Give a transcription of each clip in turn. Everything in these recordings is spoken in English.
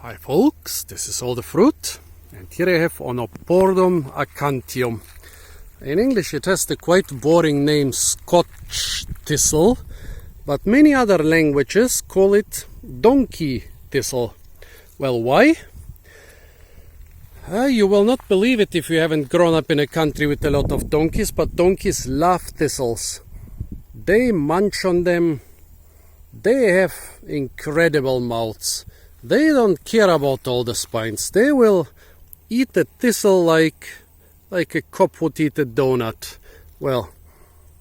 Hi folks, this is all the fruit, and here I have Onopordum acanthium. In English it has the quite boring name Scotch Thistle, but many other languages call it Donkey Thistle. Well, why? You will not believe it if you haven't grown up in a country with a lot of donkeys, but donkeys love thistles. They munch on them. They have incredible mouths. They don't care about all the spines. They will eat a thistle like a cop would eat a donut. Well,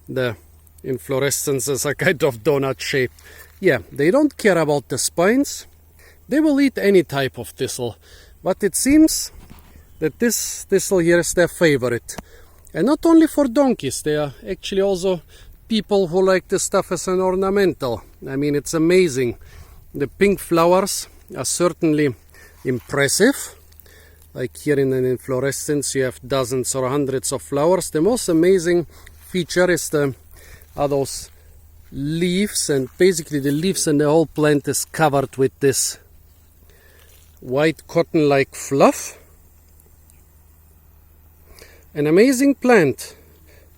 the inflorescences are kind of donut shape. Yeah, they don't care about the spines. They will eat any type of thistle. But it seems that this thistle here is their favorite. And not only for donkeys, they are actually also people who like the stuff as an ornamental. I mean, it's amazing. The pink flowers are certainly impressive. Like here in an inflorescence you have dozens or hundreds of flowers. The most amazing feature is are those leaves, and basically the leaves and the whole plant is covered with this white cotton-like fluff. An amazing plant.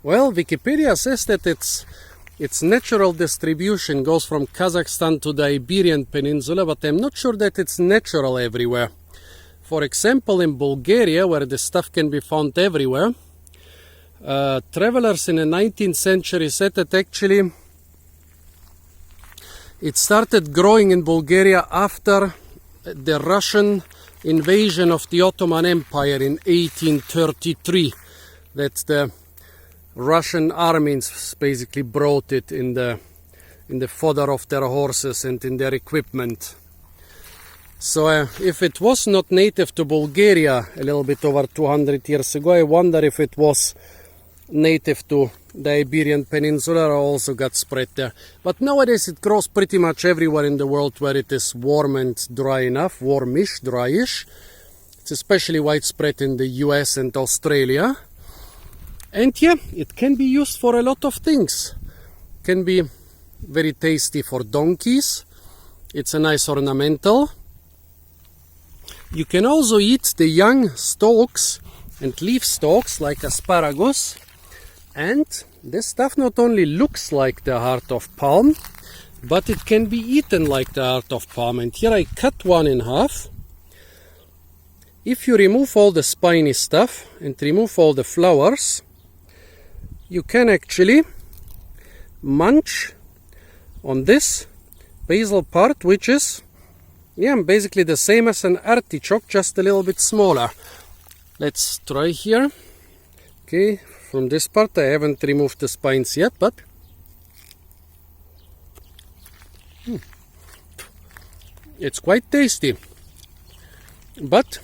Well, Wikipedia says that its natural distribution goes from Kazakhstan to the Iberian Peninsula, but I'm not sure that it's natural everywhere. For example, in Bulgaria, where the stuff can be found everywhere, travelers in the 19th century said that actually it started growing in Bulgaria after the Russian invasion of the Ottoman Empire in 1833. That's the Russian armies basically brought it in the fodder of their horses and in their equipment. So if it was not native to Bulgaria a little bit over 200 years ago, I wonder if it was native to the Iberian Peninsula or also got spread there. But nowadays it grows pretty much everywhere in the world where it is warm and dry enough, warmish, dryish. It's especially widespread in the US and Australia. And yeah, it can be used for a lot of things. Can be very tasty for donkeys. It's a nice ornamental. You can also eat the young stalks and leaf stalks like asparagus. And this stuff not only looks like the heart of palm, but it can be eaten like the heart of palm. And here I cut one in half. If you remove all the spiny stuff and remove all the flowers, you can actually munch on this basal part, which is basically the same as an artichoke, just a little bit smaller. Let's try here. Okay, from this part I haven't removed the spines yet, but it's quite tasty. But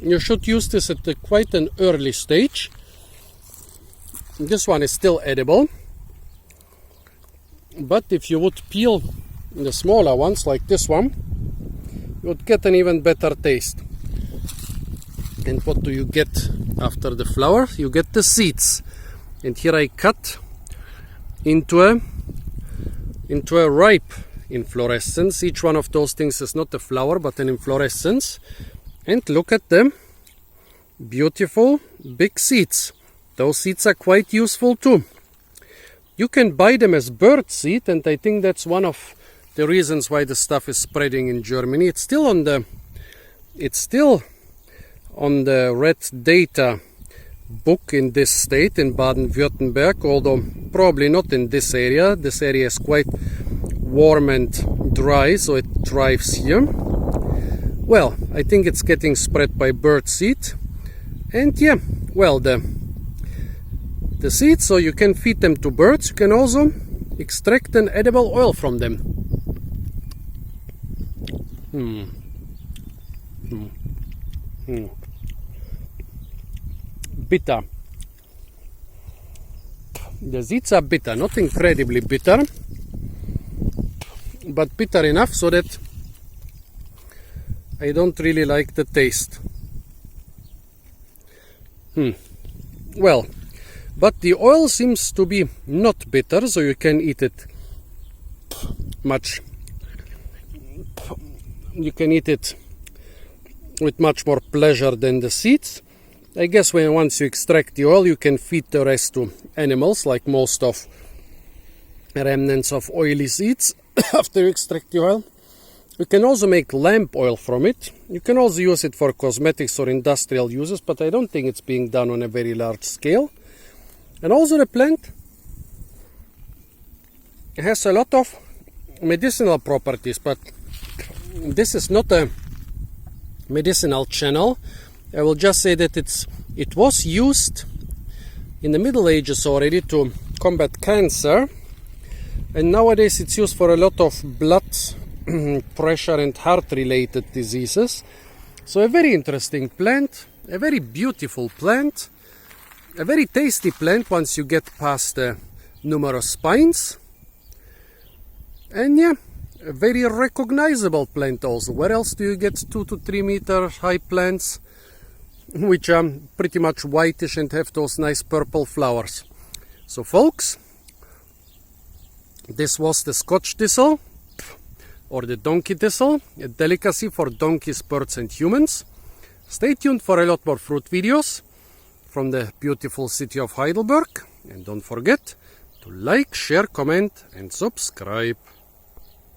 you should use this at quite an early stage. This one is still edible, but if you would peel the smaller ones like this one, you would get an even better taste. And what do you get after the flower? You get the seeds. And here I cut into a ripe inflorescence. Each one of those things is not a flower but an inflorescence. And look at them, beautiful big seeds. Those seeds are quite useful too. You can buy them as bird seed, and I think that's one of the reasons why the stuff is spreading in Germany. It's still on the red data book in this state, in Baden-Württemberg, although probably not in this area. This area is quite warm and dry, so it thrives here. Well, I think it's getting spread by bird seed. And yeah, well, the seeds, so you can feed them to birds. You can also extract an edible oil from them. Bitter. The seeds are bitter, not incredibly bitter, but bitter enough so that I don't really like the taste. Well, but the oil seems to be not bitter, so you can eat it much. You can eat it with much more pleasure than the seeds. I guess once you extract the oil, you can feed the rest to animals, like most of remnants of oily seeds after you extract the oil. You can also make lamp oil from it. You can also use it for cosmetics or industrial uses, but I don't think it's being done on a very large scale. And also the plant has a lot of medicinal properties, but this is not a medicinal channel. I will just say that it was used in the Middle Ages already to combat cancer, and nowadays it's used for a lot of blood pressure and heart related diseases. So a very interesting plant, a very beautiful plant, a very tasty plant once you get past the numerous spines, and yeah, a very recognizable plant also. Where else do you get 2 to 3 meter high plants which are pretty much whitish and have those nice purple flowers? So folks, this was the Scotch thistle, or the donkey thistle, a delicacy for donkeys, birds and humans. Stay tuned for a lot more fruit videos from the beautiful city of Heidelberg, and don't forget to like, share, comment and subscribe.